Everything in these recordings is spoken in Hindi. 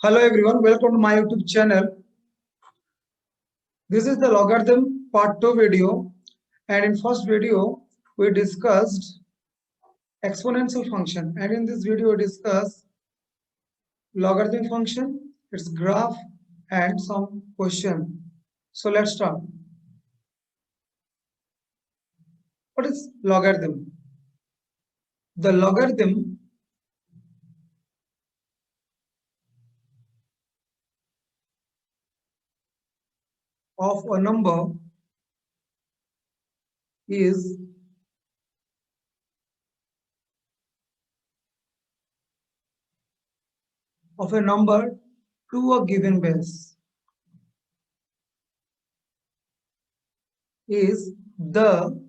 Hello everyone, welcome to my YouTube channel. This is the logarithm part 2 video, and in first video we discussed exponential function, and in this video we discuss logarithm function, its graph and some question. So let's start. What is logarithm? The logarithm of a number is of a number to a given base is the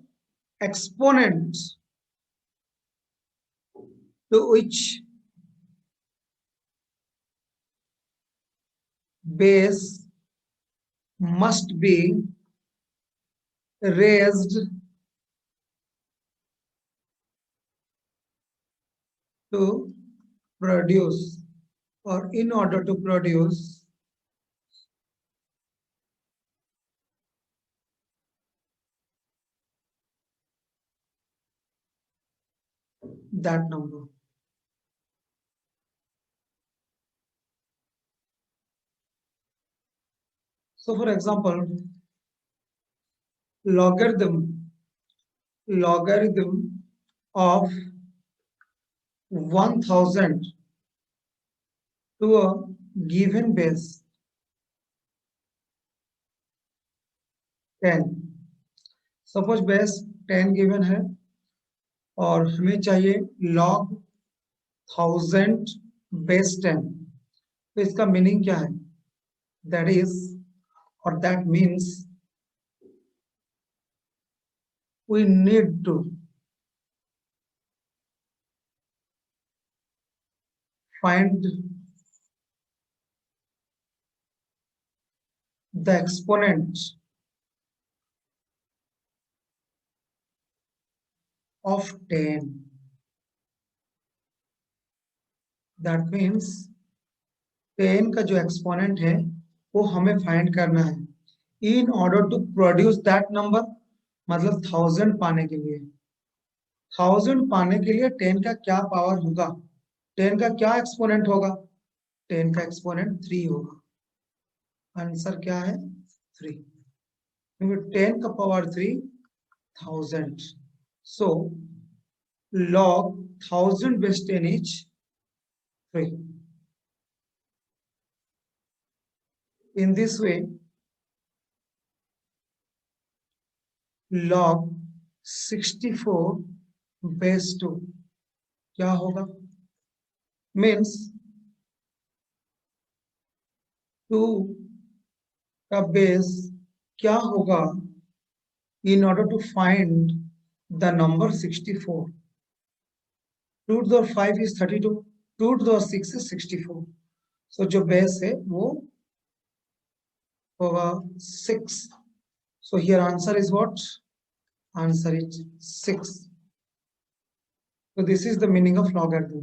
exponent to which base must be raised to produce, or in order to produce that number. So for example, logarithm of 1000 to a given base 10. Suppose base 10 given है और हमें चाहिए log 1000 बेस 10. तो इसका मीनिंग क्या है? That is, or that means we need to find the exponent of 10. That means 10 का जो एक्सपोनेंट है वो हमें फाइंड करना है in order to produce that number. मतलब 1000 पाने के लिए 1000 पाने के लिए 10 का क्या पावर होगा, 10 का क्या एक्सपोनेंट होगा? 10 का एक्सपोनेंट 3 होगा. आंसर क्या है? 3. क्योंकि 10 का power 3 1000. So log 1000 base 10 is 3. In this way, log 64 base 2 क्या होगा? मीन्स 2 का बेस क्या होगा in order to find the number 64. 2 to the 5 is 32, 2 to the 6 is 64. So जो बेस है वो होगा 6. So here answer is what? Answer is 6. So this is the meaning of logarithm.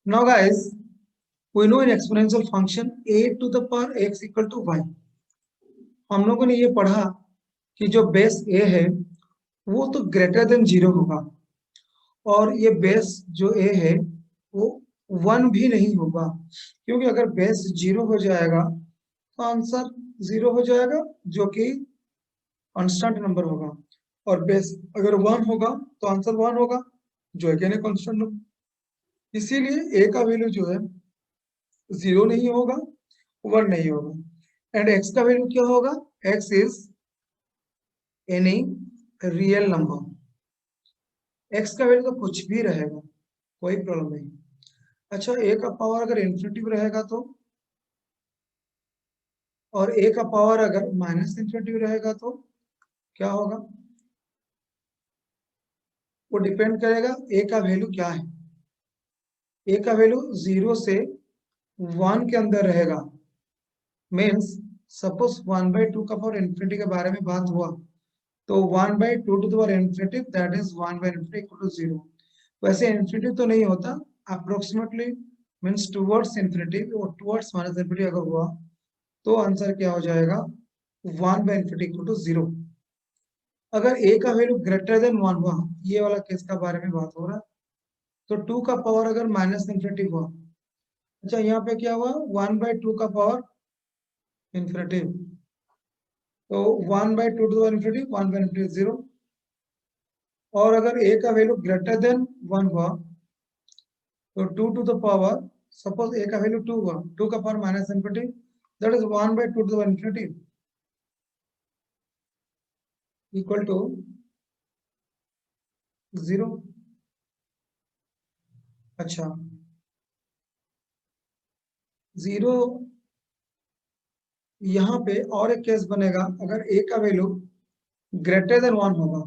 Now guys, we know in exponential function a to the power x equal to y. हम लोगों ने ये पढ़ा कि जो बेस a है वो तो ग्रेटर देन 0 होगा, और ये बेस जो a है वो 1 भी नहीं होगा, क्योंकि अगर बेस 0 हो जाएगा तो आंसर 0 हो जाएगा जो कि कांस्टेंट नंबर होगा, और बेस अगर 1 होगा तो आंसर 1 होगा जो है कांस्टेंट नंबर. इसीलिए a का वैल्यू जो है 0 नहीं होगा, 1 नहीं होगा. एंड x का वैल्यू क्या होगा? x is any real number. x का वैल्यू तो कुछ भी रहेगा, कोई प्रॉब्लम नहीं. अच्छा, a का पावर अगर इन्फिनिटिव रहेगा तो, और a का पावर अगर माइनस इन्फिनिटिव रहेगा तो क्या होगा? वो डिपेंड करेगा a का वैल्यू क्या है. a का वैल्यू 0 से 1 के अंदर रहेगा. मीन्स सपोज 1/2 का पावर इन्फिनिटी के बारे में बात हुआ तो 1/2 to the power infinity, that is 1/infinity equal to 0. वैसे इन्फिनिटी तो नहीं होता, अप्रोक्सीमेटली मीन्स टूवर्ड्स इन्फिनिटी और टूवर्ड्स माइनस इन्फिनिटी अगर हुआ तो आंसर क्या हो जाएगा 1/इन्फिनिटी इक्वल टू 0। अगर a का वैल्यू ग्रेटर देन 1 हुआ, ये वाला केस का बारे में बात हो रहा है, तो 2 का पावर अगर माइनस इन्फिनिटी हुआ, अच्छा यहाँ पे क्या हुआ 1/2 का पावर इन्फिनिटी, तो 1/2 टू इन्फिनिटी 1/इन्फिनिटी 0। और अगर a का वैल्यू ग्रेटर देन 1 हुआ तो 2 to the power, suppose a का वैल्यू 2 हुआ, 2 का power minus infinity, that is 1/2 to the infinity equal to 0। अच्छा 0, यहाँ पे और एक केस बनेगा अगर a का वैल्यू ग्रेटर देन 1 होगा,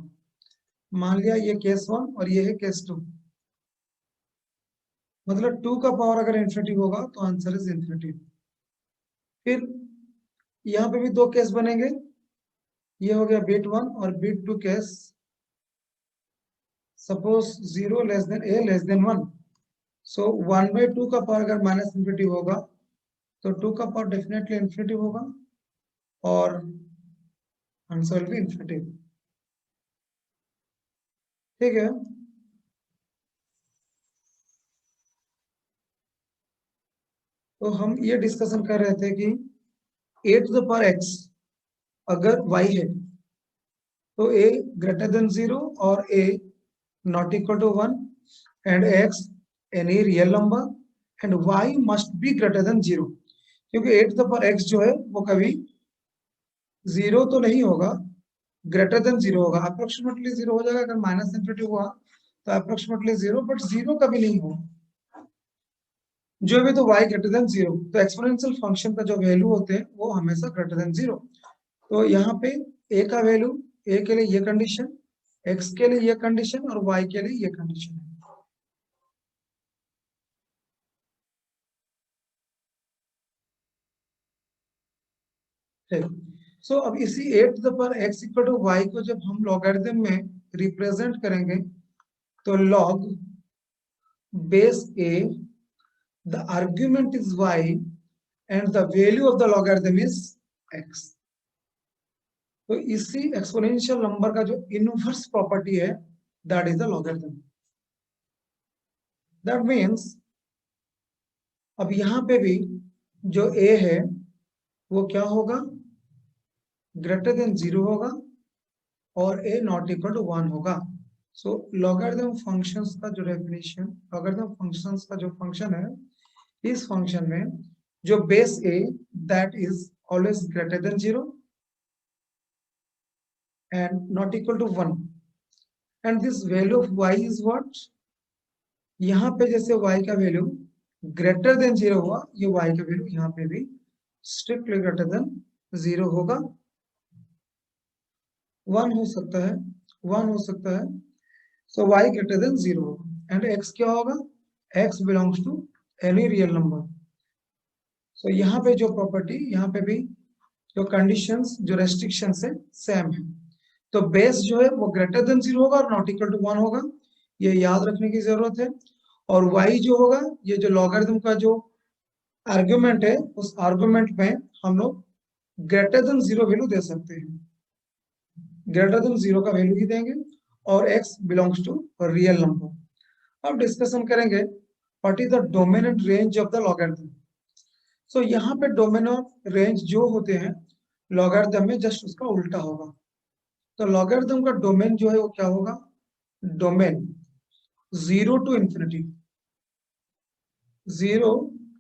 मान लिया ये केस 1 और ये है केस 2, मतलब 2 का पावर अगर इन्फिनिटी होगा तो आंसर इज इन्फिनिटी। फिर यहाँ पे भी दो केस बनेंगे, ये हो गया बिट 1 और bit 2 case, suppose 0 less than a less than 1, सो 1/2 का पावर अगर माइनस इन्फिनिटी होगा तो 2 का पावर डेफिनेटली इन्फिनिटी होगा और आंसर भी इन्फिनिटी। ठीक है, तो हम ये डिस्कशन कर रहे थे कि a to the power x अगर y है तो a ग्रेटर देन 0 और a not equal to 1 and x any real number and y must be greater than 0, क्योंकि a to the power x जो है वो कभी 0 तो नहीं होगा, ग्रेटर देन 0 होगा, अप्रोक्सीमेटली 0 हो जाएगा। अगर माइनस इन्फिनिटी हुआ तो अप्रोक्सीमेटली 0, बट 0 कभी नहीं होगा जो भी, तो y ग्रेटर देन 0, तो एक्सपोनेंशियल फंक्शन का जो वैल्यू होते हैं वो हमेशा ग्रेटर देन 0। तो यहाँ पे a का वैल्यू, a के लिए ये कंडीशन, x के लिए ये कंडीशन और y के लिए ये कंडीशन है। सो अब इसी a to the power x equal to y को जब हम लॉगरिथम में रिप्रेजेंट करेंगे तो log base a, the argument is y and the value of the logarithm is x। तो इसी एक्सपोनेंशियल नंबर का जो इनवर्स प्रॉपर्टी है that is the logarithm. That means अब यहाँ पे भी जो a है वो क्या होगा, ग्रेटर देन 0 होगा और a नॉट इक्वल टू 1 होगा। सो लॉगरिथम फंक्शंस का जो डेफिनेशन, लॉगरिथम फंक्शंस का जो फंक्शन है, इस फंक्शन में जो base a that is always greater than 0 and not equal to 1, and this value of y is what, यहाँ पे जैसे y का वैल्यू ग्रेटर देन 0 हुआ, ये y का वैल्यू यहाँ पे भी स्ट्रिक्टली ग्रेटर देन 0 होगा, 1 हो सकता है, 1 हो सकता है, सो y ग्रेटर देन 0 होगा एंड x क्या होगा, x belongs to any real number. So यहाँ पे जो प्रॉपर्टी, यहाँ पे भी जो कंडीशंस, जो रेस्ट्रिक्शंस है सेम है। तो बेस जो है वो ग्रेटर देन 0 होगा और नॉट इक्वल टू 1 होगा, ये याद रखने की जरूरत है। और y जो होगा, ये जो लॉगरिथम का जो आर्गुमेंट है, उस आर्गुमेंट में हम लोग ग्रेटर देन 0 वैल्यू दे सकते हैं, ग्रेटर देन 0 का वैल्यू ही देंगे और x belongs to real number. अब डिस्कशन करेंगे what is the domain and range of the logarithm. So यहाँ पे डोमेन और रेंज जो होते हैं लॉगरिथम में जस्ट उसका उल्टा होगा। तो लॉगरिथम का डोमेन जो है वो क्या होगा, domain 0 to infinity, 0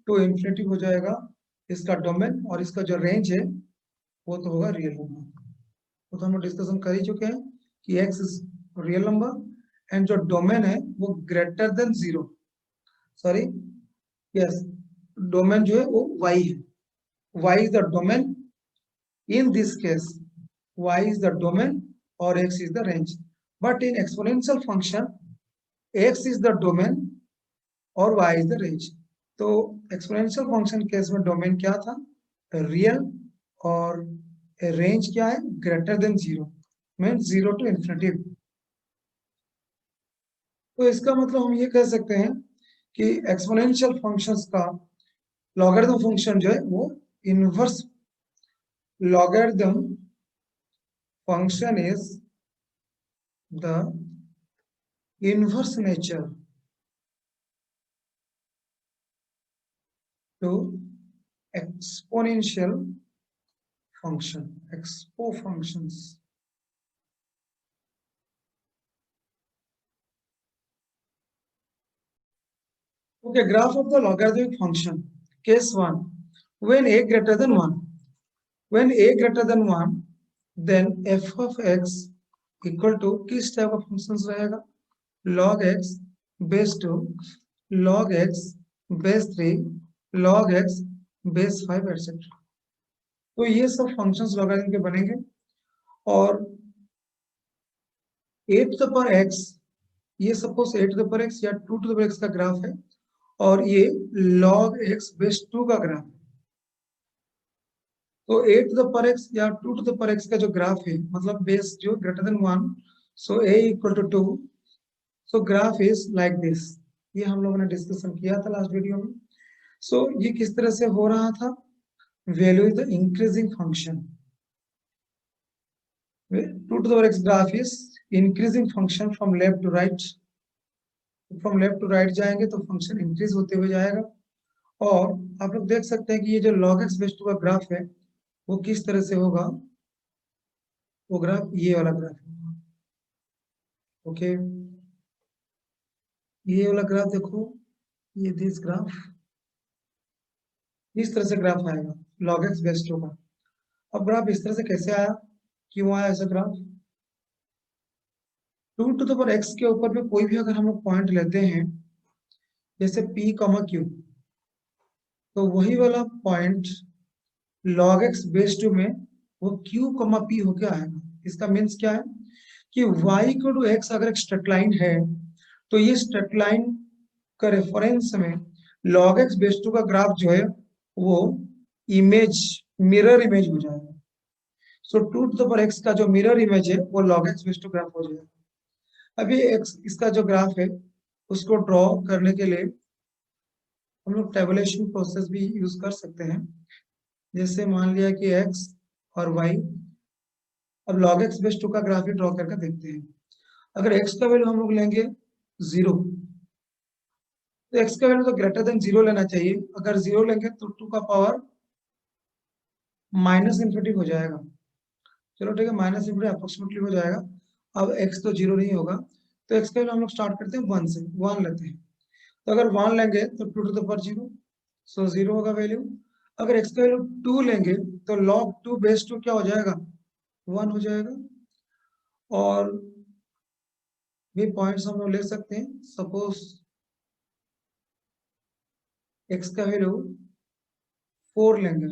to infinity हो जाएगा इसका डोमेन, और इसका जो रेंज है वो तो होगा रियल नंबर। तो हम लोग डिस्कशन कर ही चुके हैं कि x is real number and जो डोमेन है वो greater than 0, sorry yes, domain जो है वो y है, y is the domain in this case, y is the domain or x is the range, but in exponential function x is the domain और y is the range। तो एक्सपोनेंशियल फंक्शन केस में डोमेन क्या था, रियल, और रेंज क्या है, greater than 0, mean 0 to infinity. तो इसका मतलब हम ये कह सकते हैं कि एक्सपोनेंशियल फंक्शंस का लॉगरिथम फंक्शन जो है वो inverse logarithm function is the inverse nature to exponential function, expo functions. Okay, graph of the logarithmic function. Case 1. When a greater than 1. When a greater than 1, then f of x equal to किस टाइप का फंक्शंस रहेगा? log x base 2, log x base 3, log x base 5 etc. तो ये सब फंक्शंस लॉगरिथम के बनेंगे और a to the power x, ये suppose a to the power x या 2 to the power x का ग्राफ है और ये log x base 2 का ग्राफ है। तो 8 to the power x या 2 to the power x का जो ग्राफ है मतलब बेस जो greater than 1, so a equal to 2, so graph is like this. ये हम लोगों ने डिस्कशन किया था लास्ट वीडियो में। सो ये किस तरह से हो रहा था? Value is the increasing function. 2 to the power x graph is increasing function from left to right. From left to right जाएंगे तो फंक्शन इंक्रीज होते हुए जाएगा और आप लोग देख सकते हैं कि ये जो log x बेस 2 का ग्राफ है वो किस तरह से होगा? वो ग्राफ ये वाला ग्राफ है। ओके, ये वाला ग्राफ देखो, ये दिस ग्राफ इस तरह से ग्राफ आएगा log x बेस 2 का। अब ग्राफ इस तरह से कैसे आया? क्यों आया ऐसा graph? 2 to the power x के ऊपर में कोई भी अगर हम लोग पॉइंट लेते हैं जैसे p, q, तो वही वाला पॉइंट log x बेस 2 में वो q, p होके आएगा। इसका मीन्स क्या है कि y इक्वल टू x अगर एक स्ट्रेट लाइन है तो ये स्ट्रेट लाइन का रेफरेंस में log x बेस 2 का ग्राफ जो है वो इमेज, मिरर इमेज हो जाएगा। सो 2 to the power x का जो मिरर इमेज है वो log x बेस 2 ग्राफ हो जाएगा। अभी x इसका जो ग्राफ है उसको ड्रॉ करने के लिए हम लोग टेबुलेशन प्रोसेस भी यूज कर सकते हैं। जैसे मान लिया कि x और y, अब log x बेस 2 का ग्राफ ही ड्रॉ करके देखते हैं। अगर x का वैल्यू हम लोग लेंगे 0, तो x का वैल्यू तो ग्रेटर देन 0 लेना चाहिए। अगर 0 लेंगे तो 2 का पावर माइनस इन्फिनिटी हो जाएगा। चलो ठीक है, माइनस इन्फिनिटी अप्रोक्सीमेटली हो जाएगा। अब x तो 0 नहीं होगा तो x का वैल्यू हम लोग स्टार्ट करते हैं 1 से, 1 लेते हैं। तो अगर 1 लेंगे तो 2 to the power 0, सो 0 होगा वैल्यू। अगर x का वैल्यू 2 लेंगे तो log 2 बेस 2 क्या हो जाएगा? 1 हो जाएगा। और भी पॉइंट्स हम लोग ले सकते हैं। सपोज x का वैल्यू 4 लेंगे,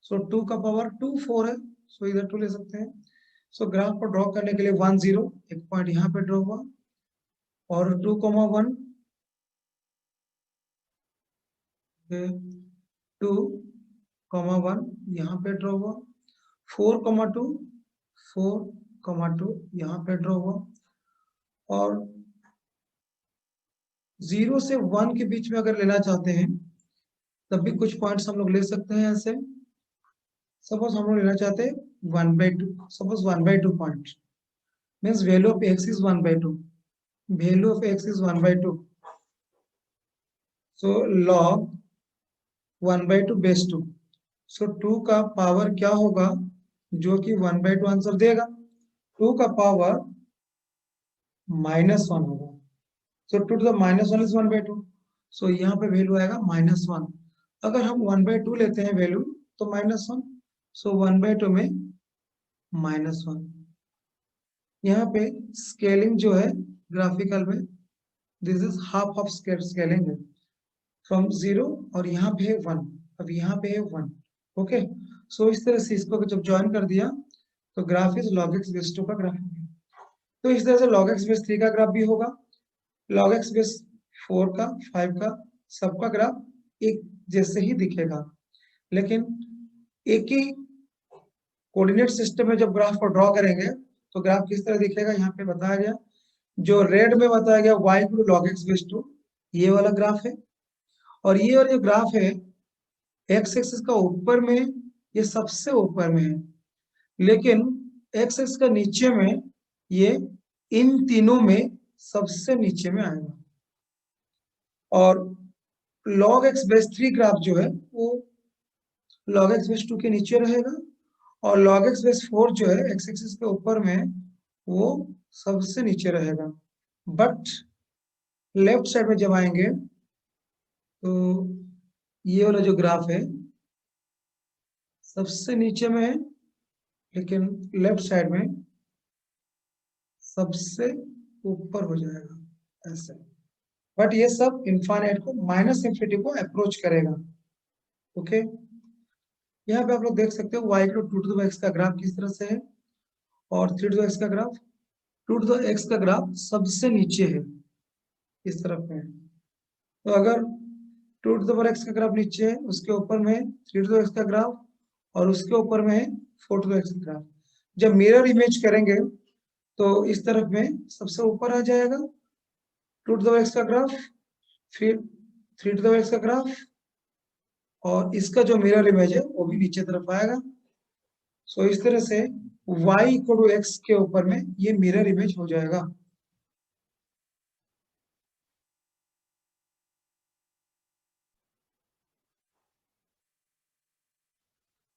सो 2 का पावर 2 4 है, सो इधर 2 ले सकते हैं। सो ग्राफ को ड्रॉ करने के लिए 1 0 एक पॉइंट यहाँ पे ड्रॉ हुआ और 2 1 2 1 यहाँ पे ड्रॉ हुआ, 4 2 4 2 यहाँ पे ड्रॉ हुआ और 0 से 1 के बीच में अगर लेना चाहते हैं तब भी कुछ पॉइंट्स हम लोग ले सकते हैं ऐसे। सपोज हम लोग लेना चाहते हैं 1/2, suppose 1/2 point means value of x is 1/2, value of x is 1/2, so log 1/2 base 2, सो 2 का पावर क्या होगा जो कि 1/2 आंसर देगा? 2 का पावर -1 होगा। सो 2 to the -1 इज 1/2, सो यहाँ पे वैल्यू आएगा -1। अगर हम 1/2 लेते हैं वैल्यू तो -1, सो 1/2 में -1। यहाँ पे स्केलिंग जो है ग्राफिकल में this is half of scaling है फ्रॉम 0 और यहाँ पे है 1, अब यहाँ पे है 1। ओके, सो इस तरह से इसको जब ज्वाइन कर दिया तो graph is log x base 2 का ग्राफ हो गया। तो इस तरह से log x बेस 3 का ग्राफ भी होगा, log x बेस 4 का, 5 का, सबका ग्राफ एक जैसे ही दिखेगा। लेकिन एक ही कोऑर्डिनेट सिस्टम में जब ग्राफ को ड्रॉ करेंगे तो ग्राफ किस तरह दिखेगा यहाँ पे बताया गया जो रेड में बताया गया y equal to log x base 2, ये वाला ग्राफ है। और ये वाला जो ग्राफ है x एक्सिस का ऊपर में, ये सबसे ऊपर में है, लेकिन x एक्सिस का नीचे में ये इन तीनों में सबसे नीचे में आएगा। और log x बेस 3 ग्राफ जो है वो log x बेस 2 के नीचे रहेगा, और log x बेस 4 जो है x एक्सिस के ऊपर में वो सबसे नीचे रहेगा। बट लेफ्ट साइड में जब आएंगे तो ये वाला जो ग्राफ है सबसे नीचे में है, लेकिन लेफ्ट साइड में सबसे ऊपर हो जाएगा ऐसे। बट ये सब इनफाइनाइट को, माइनस इंफिनिटी को अप्रोच करेगा। ओके, यहाँ पे आप लोग देख सकते हो y equal to 2 to the x का ग्राफ किस तरह से है, और 3 टू द x का ग्राफ, 2 टू द x का ग्राफ सबसे नीचे है, इस तरफ में। तो अगर 2 टू द पावर x का ग्राफ नीचे है, उसके ऊपर में 3 टू द x का ग्राफ, और उसके ऊपर में 4 टू द x का ग्राफ। जब मिरर इमेज करेंगे तो इस तरफ में सबसे ऊपर आ जाएगा 2 टू द x का ग्राफ, फिर 3 टू द x का ग्राफ, और इसका जो मिरर इमेज है वो भी नीचे तरफ आएगा। सो इस तरह से y इक्वल टू x के ऊपर में ये मिरर इमेज हो जाएगा।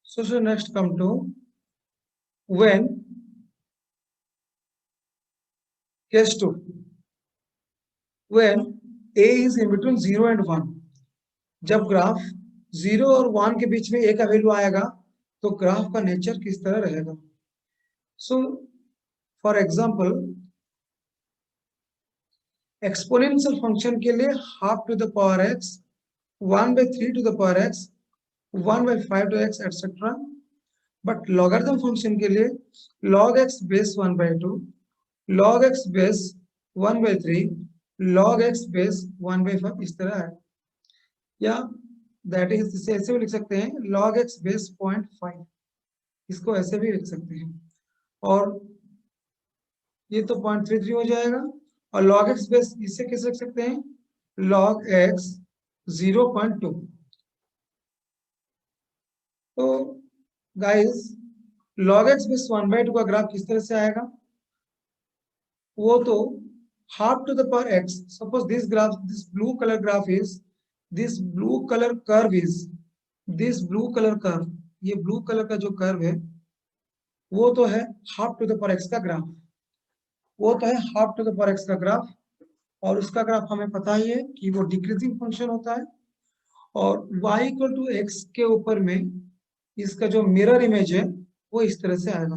So next come to when case 2, when a is in between 0 and 1, जब ग्राफ 0 और 1 के बीच में a का वैल्यू आएगा तो ग्राफ का नेचर किस तरह रहेगा। So for example, exponential function के लिए half to the power x, 1/3 to the power x, 1/5 to x etcetera. But logarithm function के लिए log x base 1/2, log x base 1/3, log x base 1/5, इस तरह है। या दैट इज, इसे ऐसे भी लिख सकते हैं log x बेस 0.5, इसको ऐसे भी लिख सकते हैं। और ये तो 0.33 हो जाएगा। और log x बेस इसे कैसे लिख सकते हैं, log x 0.2। तो गाइस log x बेस 1/2 का ग्राफ किस तरह से आएगा, वो तो half to the power x. Suppose this graph, this blue color graph is, this blue color curve is, this blue color curve, ये blue color का जो कर्व है वो तो है half to the power x का ग्राफ, वो तो है half to the power x का ग्राफ। और उसका ग्राफ हमें पता ही है कि वो डिक्रीजिंग फंक्शन होता है। और y इक्वल टू x के ऊपर में इसका जो मिरर इमेज है वो इस तरह से आएगा।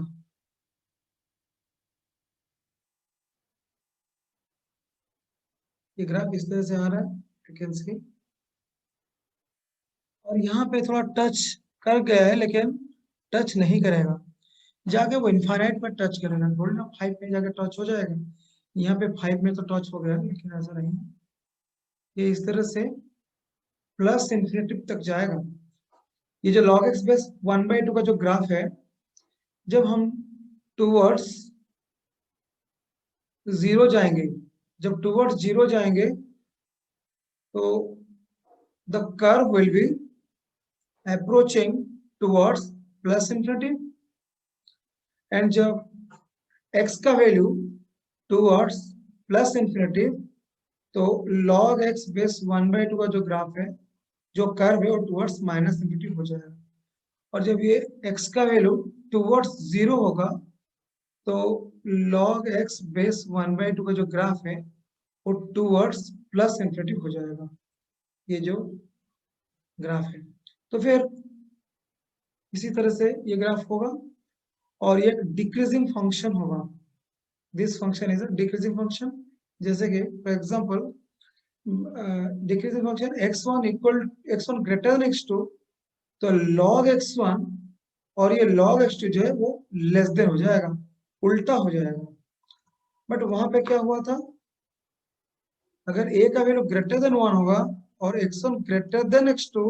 ये ग्राफ इस तरह से आ रहा है, यू कैन सी। और यहाँ पे थोड़ा टच कर गया है, लेकिन टच नहीं करेगा, जाके वो इनफाइनाइट पर टच करेगा। बोल ना 5 में जाके टच हो जाएगा, यहाँ पे 5 में तो टच हो गया, लेकिन ऐसा नहीं है। ये इस तरह से प्लस इंफिनिटी तक जाएगा। ये जो log x बेस 1/2 का जो ग्राफ है, जब हम टूवर्ड्स 0 जाएंगे, जब टूवर्ड्स 0 जाएंगे तो the curve will be approaching towards plus infinity. And जब x का वैल्यू टूवर्ड्स प्लस इंफिनिटी, तो log x बेस 1/2 का जो ग्राफ है, जो कर्व है, वो टूवर्ड्स माइनस इंफिनिटी हो जाएगा। और जब ये x का वैल्यू टूवर्ड्स 0 होगा तो log x बेस 1/2 का जो ग्राफ है वो टूवर्ड्स प्लस इंफिनिटी हो जाएगा, ये जो ग्राफ है। तो फिर इसी तरह से ये ग्राफ होगा, और ये डिक्रीजिंग फंक्शन होगा। This function is a decreasing function. जैसे कि for example, decreasing function x1 equal, x1 greater than x2, तो log x1 और ये log x2 जो है वो लेस देन हो जाएगा, उल्टा हो जाएगा। बट वहां पे क्या हुआ था, अगर a का वैल्यू ग्रेटर देन 1 होगा और x1 greater than x2,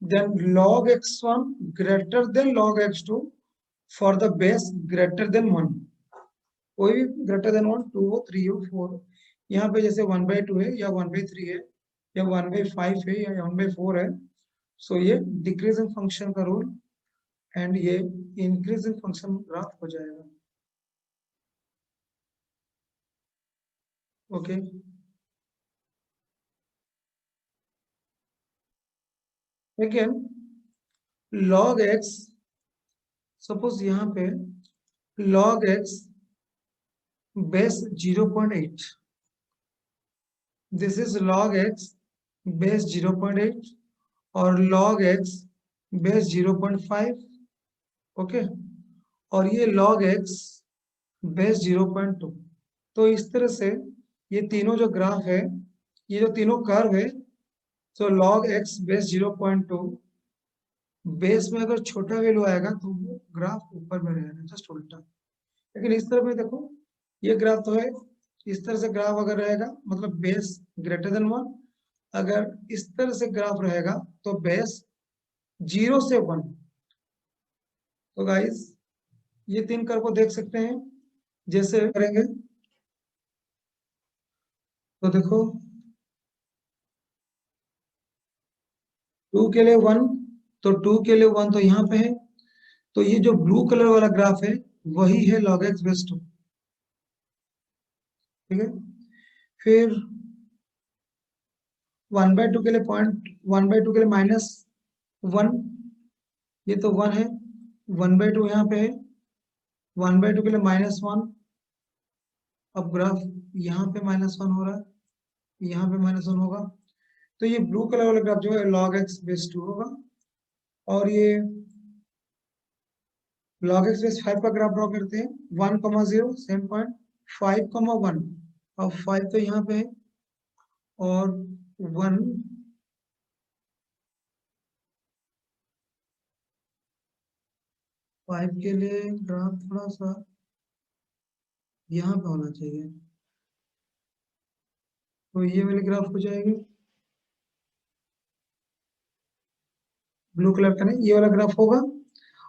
then log x1 greater than log x2 for the base greater than 1। कोई भी ग्रेटर देन 1, 2 हो, 3 हो, 4 हो। यहाँ पे जैसे 1/2 है या 1/3 है या 1/5 है या 1/4 है, सो ये डिक्रीजिंग फंक्शन का रूल एंड ये इंक्रीजिंग फंक्शन ग्राफ हो जाएगा। ओके लेकिन log x, सपोज यहाँ पे log x base 0.8, this is log x base 0.8 और log x बेस 0.5, ओके, और ये log x बेस 0.2। तो इस तरह से ये तीनों जो ग्राफ है, ये जो तीनों कर्व है, तो log x बेस 0.2 बेस में अगर छोटा वैल्यू आएगा तो वो ग्राफ ऊपर में रहेगा, जस्ट उल्टा। लेकिन इस तरह में देखो, ये ग्राफ तो है, इस तरह से ग्राफ अगर रहेगा मतलब बेस ग्रेटर देन 1, अगर इस तरह से ग्राफ रहेगा तो बेस 0 से 1। तो गाइस ये तीन कर्व को देख सकते हैं, जैसे करेंगे तो देखो 2 के लिए 1, तो 2 के लिए 1 तो यहाँ पे है, तो ये जो ब्लू कलर वाला ग्राफ है वही है log x बेस 2, ठीक है। फिर 1/2 के लिए पॉइंट, 1/2 के लिए -1, ये तो 1 है, 1/2 यहाँ पे है, 1/2 के लिए -1, अब ग्राफ यहाँ पे -1 हो रहा है, यहाँ पे -1 होगा, तो ये ब्लू कलर वाला ग्राफ जो है log x बेस 2 होगा। और ये log x बेस 5 का ग्राफ ड्रॉ करते हैं, 1,0 सेम पॉइंट, 5,1, अब 5 तो यहाँ पे है और 1 5 के लिए ग्राफ थोड़ा सा यहाँ पे होना चाहिए, तो ये वाली ग्राफ हो जाएगी, ब्लू कलर का नहीं, ये वाला ग्राफ होगा।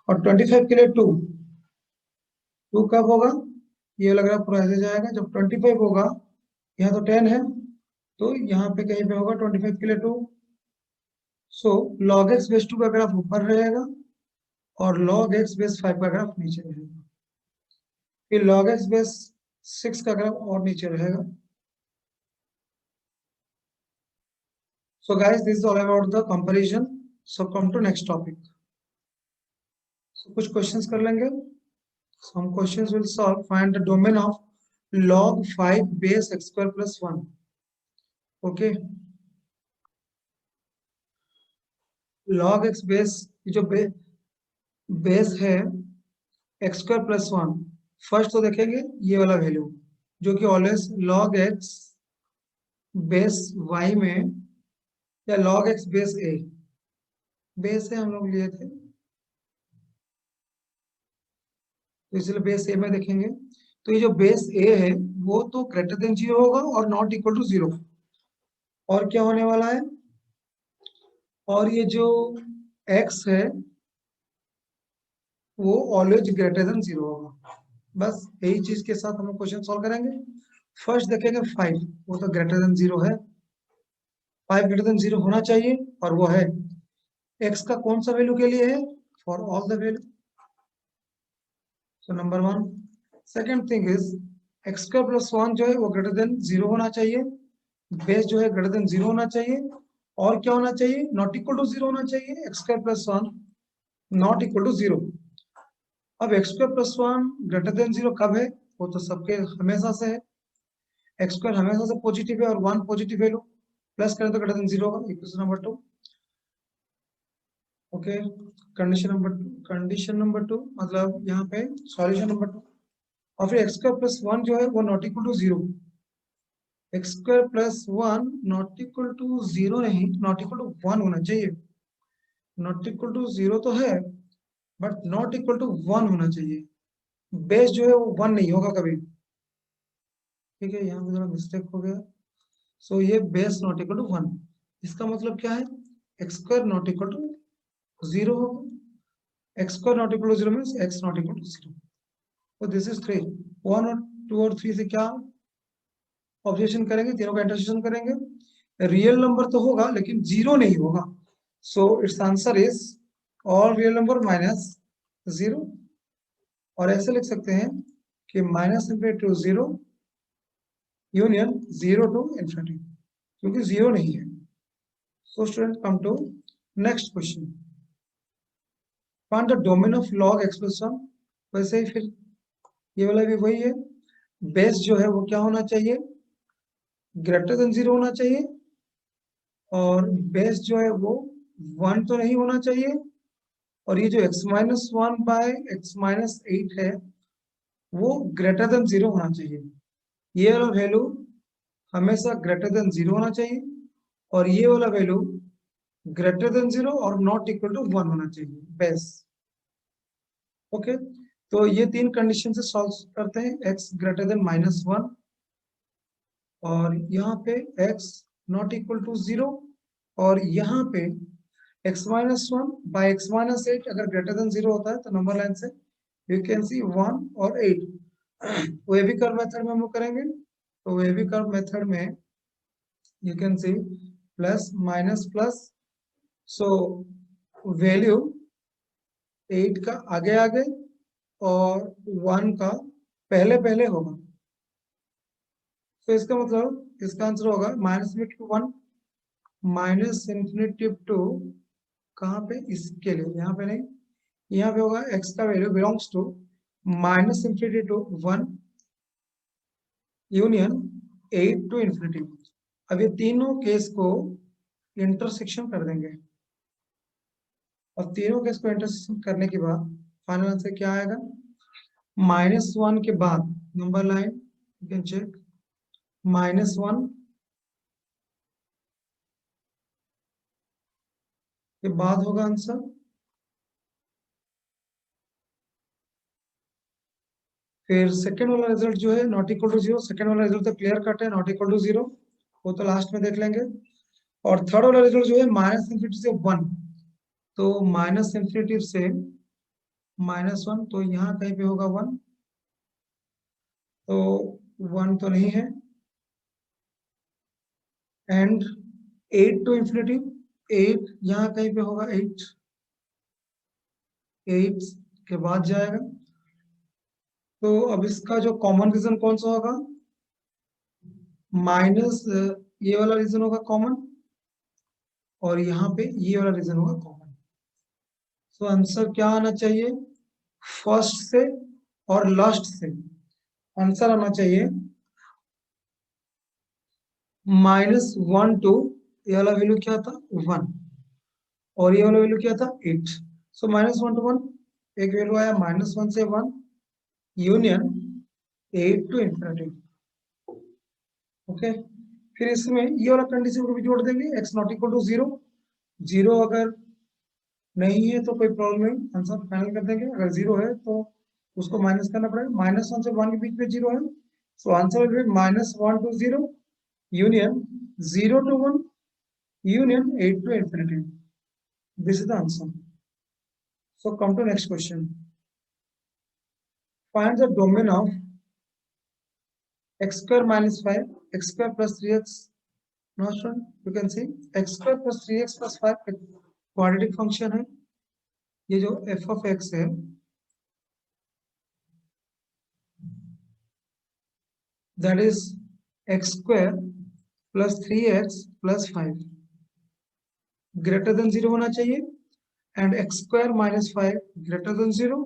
और 25 के लिए 2 कब होगा, ये वाला ग्राफ पूरा ऐसे जाएगा, जब 25 होगा, यहाँ तो 10 है, तो यहाँ पे कहीं पे होगा 25 के लिए 2, सो log x बेस 2 का ग्राफ ऊपर रहेगा और log x बेस 5 का ग्राफ नीचे रहेगा, फिर log x बेस 6 का ग्राफ और नीचे रहेगा। So guys, this is all about the comparison. So come to next topic. So कुछ questions कर लेंगे. Some questions will solve. Find the domain of log 5 base x square plus 1. Okay. log x base जो बेस है x square plus 1, फर्स्ट तो देखेंगे ये वाला वैल्यू जो कि always log x base y में या log x base a, base है हम लोग लिए थे, तो इसलिए बेस ए में देखेंगे, तो ये जो बेस ए है वो तो ग्रेटर देन 0 होगा और नॉट इक्वल टू 0, और क्या होने वाला है, और ये जो x है वो ऑलवेज ग्रेटर देन 0 होगा। बस यही चीज के साथ हम लोग क्वेश्चन सॉल्व करेंगे। फर्स्ट देखेंगे 5, वो तो ग्रेटर देन 0 है, 5 ग्रेटर देन 0 होना चाहिए, और वो है x का कौन सा वैल्यू के लिए है, for all the value, so number 1। Second thing is x square plus 1 जो है वो ग्रेटर देन 0 होना चाहिए, बेस जो है ग्रेटर देन 0 होना चाहिए, और क्या होना चाहिए, नॉट इक्वल टू 0 होना चाहिए, x square plus 1 not equal to 0। अब x square plus 1 greater than 0 कब है, वो तो सबके हमेशा से है, x स्क्वायर हमेशा से पॉजिटिव है और 1 पॉजिटिव वैल्यू प्लस करें तो ग्रेटर देन 0 होगा, equation number 2। Okay, condition number 2 मतलब यहाँ पे सॉल्यूशन नंबर 2। और फिर x स्क्वायर प्लस 1 जो है वो not equal to 0, x square plus 1 not equal to 0 नहीं, नॉट इक्वल टू 1 होना चाहिए, नॉट इक्वल टू 0 तो है बट नॉट इक्वल टू 1 होना चाहिए, बेस जो है वो 1 नहीं होगा कभी, ठीक है, यहाँ पे थोड़ा मिस्टेक हो गया, सो ये बेस नॉट इक्वल टू 1, इसका मतलब क्या है, x square not equal to 0 होगा, x square not equal to 0 means x not equal to 0, so this is 3, 1 2 और 3 से क्या ऑब्जेक्शन करेंगे, तीनों का इंटरसेक्शन करेंगे, रियल नंबर तो होगा लेकिन जीरो नहीं होगा। So its answer is all real number minus zero. और ऐसे लिख सकते हैं कि minus infinity to zero union zero to infinity, क्योंकि जीरो नहीं है। So student come to next question, find the domain of log expression. वैसे ही फिर ये वाला भी वही है, बेस जो है वो क्या होना चाहिए, ग्रेटर देन जीरो होना चाहिए, और बेस जो है वो 1 तो नहीं होना चाहिए, और ये जो x-1 बाय x-8 है वो ग्रेटर देन जीरो होना चाहिए। ये वाला वैल्यू हमेशा ग्रेटर देन जीरो होना चाहिए, और ये वाला वैल्यू ग्रेटर देन जीरो और नॉट इक्वल टू 1 होना चाहिए बेस। ओके, तो ये तीन कंडीशन से सॉल्व करते हैं, x ग्रेटर देन -1, और यहाँ पे x not equal to zero, और यहाँ पे x-1 बाय x-8 अगर ग्रेटर देन जीरो होता है तो नंबर लाइन से यू कैन सी 1 और 8। वेवी कर्व मेथड में हम लोग करेंगे, तो वेवी कर्व मेथड में you can see plus minus plus, so value 8 का आगे आगे और 1 का पहले पहले होगा। तो इसका मतलब इसका आंसर होगा -1 -∞ कहाँ पे, इसके लिए यहाँ पे नहीं, यहाँ पे होगा x का value belongs to -∞ to 1 union 8 to infinity. अब ये तीनों केस को इंटरसेक्शन कर देंगे, और तीनों केस को इंटरसेक्शन करने के बाद फाइनल आंसर क्या आएगा, -1 के बाद number line you can check -1 के बाद होगा आंसर, फिर सेकंड वाला रिजल्ट जो है not equal to zero, second वाला रिजल्ट तो क्लियर कट है, नॉट इक्वल टू जीरो, वो तो लास्ट में देख लेंगे। और थर्ड वाला रिजल्ट जो है -∞ से 1, तो -∞ से -1, तो यहाँ कहीं पे होगा 1, तो 1 तो नहीं है, एंड 8 टू इन्फिनिटी, 8 यहाँ कहीं पे होगा, 8 के बाद जाएगा। तो अब इसका जो कॉमन रीजन कौन सा होगा, माइनस ये वाला रीजन होगा कॉमन, और यहाँ पे ये वाला रीजन होगा कॉमन। तो आंसर क्या आना चाहिए, फर्स्ट से और लास्ट से आंसर आना चाहिए -1 टू, ये वाला वैल्यू क्या था 1, और ये वाला वैल्यू क्या था 8। सो -1 टू 1 एक वैल्यू आया, -1 से 1 यूनियन 8 टू इन्फिनिटी। ओके, फिर इसमें ये वाला कंडीशन को भी जोड़ देंगे, x not equal to zero, zero अगर नहीं है तो कोई प्रॉब्लम नहीं, आंसर फाइनल कर देंगे, अगर जीरो है तो उसको माइनस करना पड़ेगा, -1 से 1 के बीच में जीरो है, so answer will be -1 to 0 union 0 to 1 union 8 to infinity. This is the answer. So come to next question, find the domain of x square minus 5 x square plus 3x। now student you can see x square plus 3x plus 5 एक क्वाड्रेटिक फंक्शन है, ये जो f of x है that is x square plus 3x plus 5 greater than 0 होना चाहिए, and x square minus 5 greater than 0,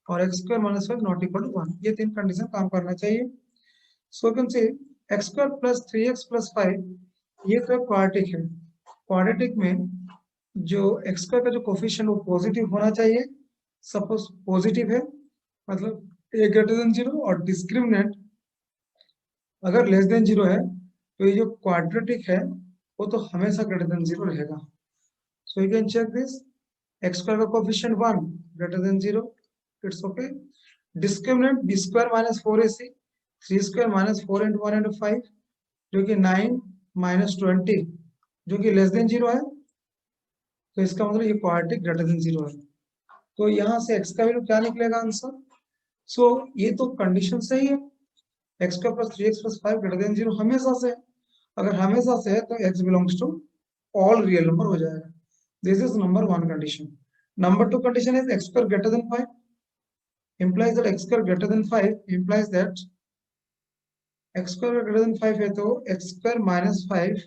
और x square minus 5 not equal to 1। ये तीन कंडीशन काम करना चाहिए। So can say x square plus 3x plus 5 ये तो क्वाड्रेटिक है, क्वाड्रेटिक में जो x square का जो कोफिशिएंट वो पॉजिटिव होना चाहिए, सपोज पॉजिटिव है मतलब a ग्रेटर देन 0, और डिस्क्रिमिनेंट अगर लेस देन 0 है तो ये जो क्वाड्रेटिक है वो तो हमेशा ग्रेटर देन 0 रहेगा। So you can check this, x square का coefficient 1 greater than 0, it's okay. Discriminant b square minus 4ac, 3 square minus 4 into 1 into 5 जो कि 9 माइनस 20 जो कि लेस देन 0 है, तो इसका मतलब ये क्वाड्रेटिक ग्रेटर देन 0 है। तो यहाँ से x का वैल्यू क्या निकलेगा आंसर, सो ये तो कंडीशन सही है, x square plus 3x plus 5 greater than 0 हमेशा से है। अगर हमेशा से है तो x belongs to all real number हो जाएगा। This is number 1 condition. Number 2 condition is x square greater than 5 implies that x square greater than 5 implies that x square greater than 5 है तो x square minus 5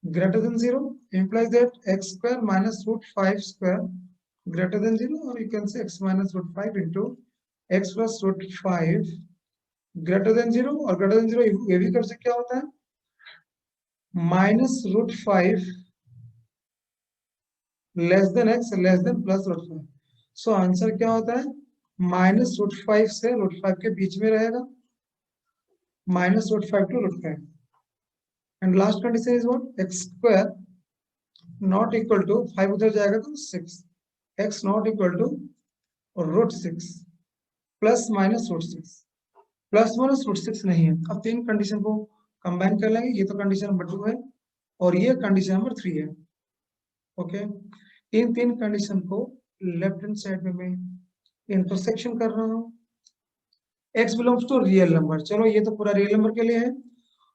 greater than 0 implies that x square minus root 5 square greater than 0, or you can say x minus root 5 into x plus root 5 greater than 0, और greater than 0 ये भी कर सकते क्या होता है minus root 5 less than x less than plus root 5। So answer क्या होता है माइनस रूट 5 से रूट 5 के बीच में रहेगा, minus root 5 to root 5, and last condition is what x square not equal to 5 उधर जाएगा तो 6, x not equal to root 6 plus minus root 6 plus minus root 6 नहीं है। अब तीन कंडीशन को कंबाइन कर लेंगे, ये तो कंडीशन नंबर 2 है और ये कंडीशन नंबर 3 है। ओके, इन तीन कंडीशन को लेफ्ट हैंड साइड में मैं इंटरसेक्शन कर रहा हूँ। x belongs to real number, चलो ये तो पूरा रियल नंबर के लिए है,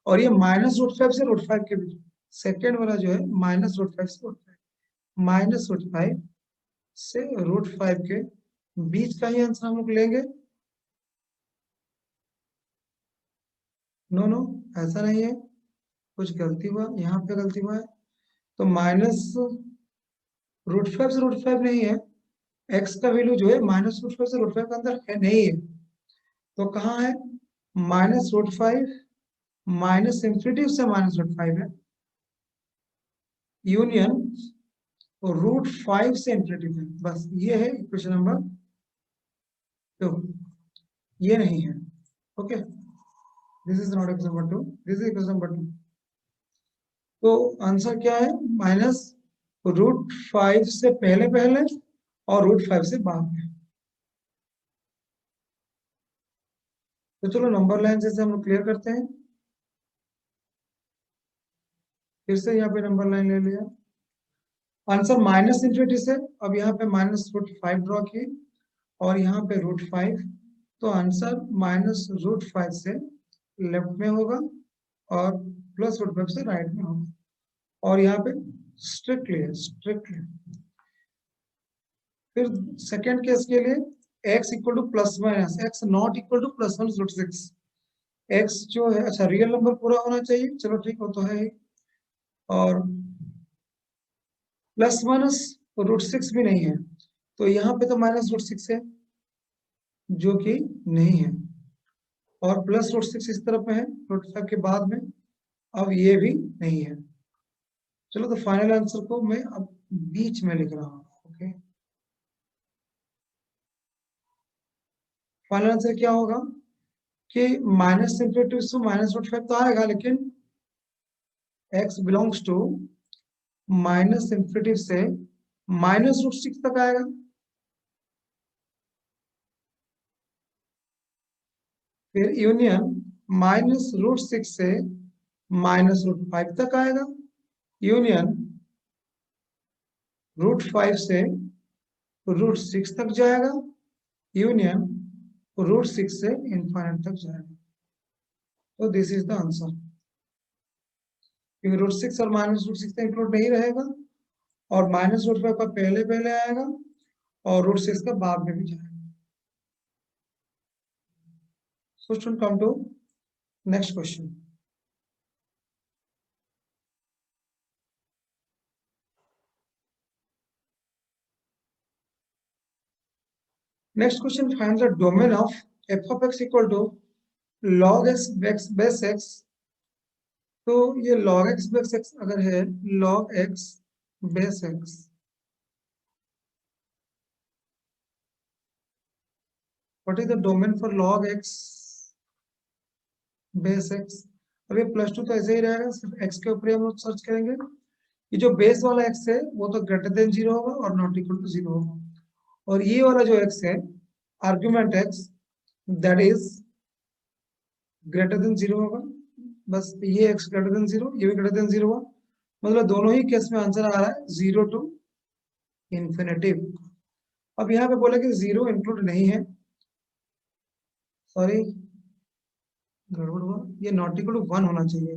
और ये माइनस रूट 5 से रूट 5 के बीच, सेकेंड वाला जो है माइनस रूट 5 से रूट 5, माइनस रूट 5 से रूट 5 के बीच का ही आंसर हम लोग लेंगे। नो नो ऐसा नहीं है, कुछ गलती हुआ, यहाँ पे गलती हुआ है। तो माइनस रूट 5 से रूट 5 नहीं है, x का वैल्यू जो है माइनस रूट 5 से रूट 5 के अंदर है नहीं है, तो कहाँ है माइनस रूट 5 माइनस इंफिनिटी से माइनस रूट 5 है, यूनियन रूट 5 से इंफिनिटी है। बस ये है इक्वेशन नंबर 2, ये नहीं है। Okay, this is not equation number 2, this is equation number 2। तो आंसर क्या है माइनस रूट 5 से पहले पहले और रूट 5 से बाद में। तो चलो नंबर लाइन जैसे हम लोग क्लियर करते हैं, फिर से यहाँ पे नंबर लाइन ले लिया, आंसर माइनस इंफिनिटी से, अब यहाँ पे माइनस रूट 5 ड्रॉ किए और यहाँ पे रूट 5, तो आंसर माइनस रूट 5 से लेफ्ट में होगा और प्लस रूट 5 से राइट में होगा, और यहाँ पे स्ट्रिक्टली है, स्ट्रिक्टली। फिर सेकेंड केस के लिए x equal to plus minus x not equal to plus minus root 6, x जो है अच्छा रियल नंबर पूरा होना चाहिए, चलो ठीक हो तो है ही, और प्लस माइनस रूट 6 भी नहीं है, तो यहाँ पे तो माइनस रूट 6 है जो कि नहीं है, और प्लस रूट 6 इस तरफ में है रूट 5 के बाद में, अब ये भी नहीं है। चलो तो फाइनल आंसर को मैं अब बीच में लिख रहा हूँ। ओके, फाइनल आंसर क्या होगा कि माइनस इंफिनिटी से माइनस रूट 5 तो आएगा, लेकिन x belongs to minus infinity से माइनस रूट 6 तक आएगा, फिर यूनियन माइनस रूट 6 से माइनस रूट 5 तक आएगा, यूनियन रूट 5 से रूट 6 तक जाएगा, यूनियन रूट 6 से इनफाइनाइट तक जाएगा। तो दिस इज द आंसर, क्योंकि रूट 6 और माइनस रूट 6 इंक्लूड नहीं रहेगा, और माइनस रूट 5 का पहले पहले आएगा और रूट 6 का बाद में भी जाएगा। So student, come to next question. Next question, find the domain of f of x equal to log x base x। तो ये log x base x अगर है log x base x, what is the domain for log x base x? अब ये प्लस 2 तो ऐसे ही रहेगा, सिर्फ x के ऊपर हम लोग सर्च करेंगे। ये जो बेस वाला x है वो तो ग्रेटर देन 0 होगा और नॉट इक्वल टू 0 होगा, और ये वाला जो x है argument x that is greater than 0 होगा। बस ये x ग्रेटर देन 0, ये भी ग्रेटर देन 0 होगा, मतलब दोनों ही केस में आंसर आ रहा है 0 टू इंफिनिटी। अब यहाँ पे बोला कि 0 इंक्लूड नहीं है, सॉरी गड़बड़ हुआ, ये नॉट इक्वल टू 1 होना चाहिए,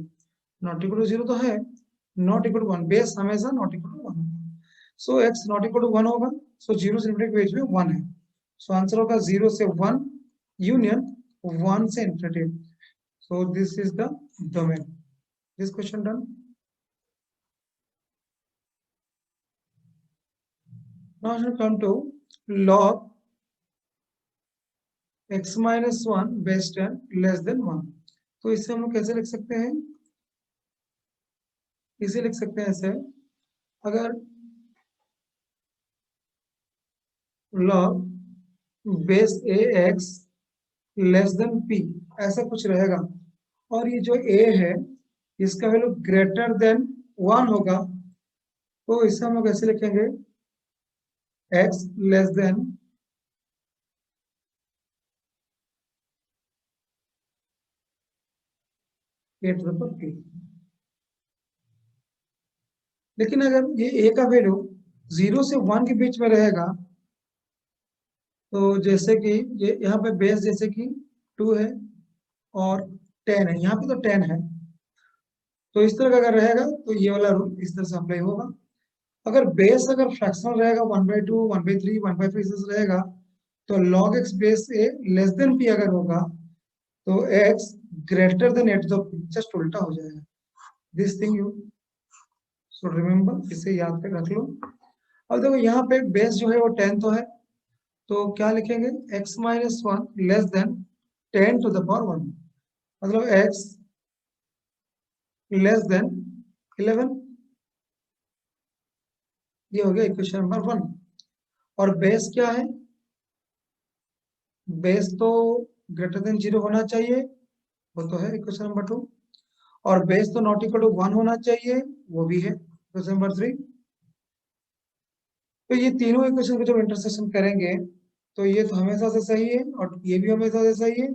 नॉट इक्वल टू 0 तो है, नॉट इक्वल टू 1, बेस हमेशा नॉट इक्वल टू 1 होगा। सो x नॉट इक्वल टू 1 होगा, सो 0 से इनफिनिटी के बीच में 1 है, सो आंसर होगा 0 से 1 यूनियन 1 से infinity. So this is the domain. This question done. Now I shall come to log x minus 1 base 10 less than 1। तो इसे हम लोग कैसे लिख सकते हैं, इसे लिख सकते हैं ऐसे, अगर log base a x less then p ऐसा कुछ रहेगा, और ये जो a है इसका वैल्यू ग्रेटर देन 1 होगा, तो इसे हम लोग कैसे लिखेंगे, x less then a to the power p। लेकिन अगर ये a का वैल्यू 0 से 1 के बीच में रहेगा, तो जैसे कि ये यहाँ पे बेस जैसे कि 2 है और 10 है, यहाँ पे तो 10 है, तो इस तरह का अगर रहेगा तो ये वाला रूल इस तरह से अप्लाई होगा। अगर बेस अगर फ्रैक्शनल रहेगा 1/2 1/3 1/5 इस रहेगा, तो log x base a less than p अगर होगा तो x ग्रेटर देन 8 तो जस्ट उल्टा हो जाएगा। This thing you should remember, इसे याद कर रख लो। अब देखो यहाँ पे बेस जो है वो 10 तो है, तो क्या लिखेंगे, x minus 1 less than 10 to the power 1, मतलब x लेस देन 11, ये हो गया इक्वेशन नंबर 1। और बेस क्या है, बेस तो ग्रेटर देन 0 होना चाहिए, वो तो है इक्वेशन नंबर 2, और बेस तो नॉट इक्वल टू 1 होना चाहिए, वो भी है इक्वेशन नंबर 3। तो ये तीनों इक्वेशन को जब इंटरसेक्शन करेंगे तो ये तो हमेशा से सही है और ये भी हमेशा से सही है।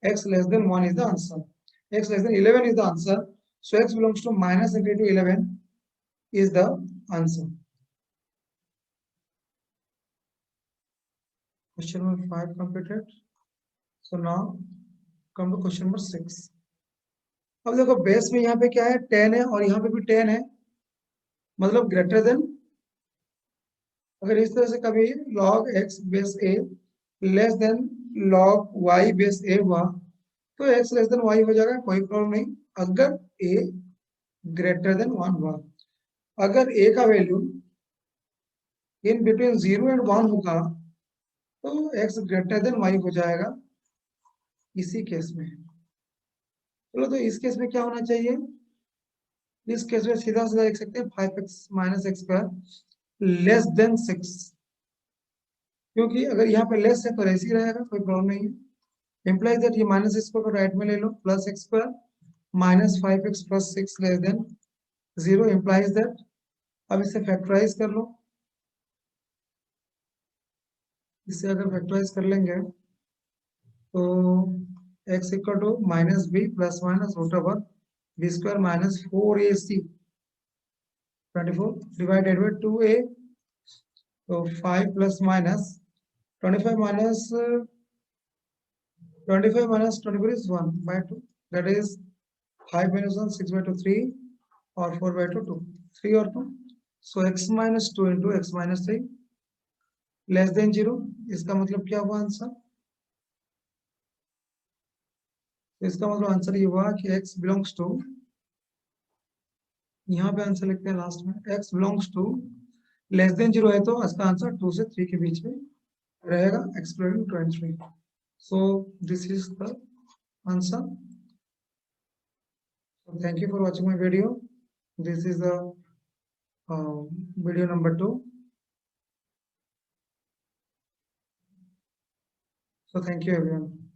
x less than 1 is the answer, x less than 11 is the answer, so x belongs to minus into 11 is the answer. Question number 5 completed. So now come to question number 6. अब देखो बेस में यहाँ पे क्या है, 10 है और यहाँ पे भी 10 है, मतलब ग्रेटर देन, अगर इस तरह से कभी log x base a less than log y base a हुआ तो x लेस देन y हो जाएगा, कोई प्रॉब्लम नहीं, अगर a ग्रेटर देन 1 हुआ। अगर a का वैल्यू इन बिटवीन 0 एंड 1 होगा तो x ग्रेटर देन y हो जाएगा इसी केस में। चलो तो इस केस में क्या होना चाहिए, इस केस में सीधा सीधा लिख सकते हैं 5x minus x square less than 6, क्योंकि अगर यहाँ पे लेस है तो ऐसे ही रहेगा, कोई प्रॉब्लम नहीं है। इम्प्लाइज दैट ये माइनस स्क्वायर को राइट में ले लो, plus x square minus 5x plus 6 less than 0 implies that, अब इसे फैक्टराइज कर लो, इसे अगर फैक्टराइज कर लेंगे तो x equal to minus b plus minus root over b square minus 4ac 24 divided by 2a, तो 5 plus minus 25 minus 25 minus 24 is 1 by 2, that is 5 minus 1 6 by 2 3 or 4 by 2 2 3 or 2, so x minus 2 into x minus 3 less than 0, इसका मतलब क्या हुआ आंसर, इसका मतलब आंसर ये हुआ कि x belongs to, यहाँ पे आंसर लिखते हैं लास्ट में, x belongs to less than 0 है तो इसका आंसर 2 से 3 के बीच में रहेगा, exploring 23, so this is the answer. So thank you for watching my video. This is the video number 2. So thank you everyone.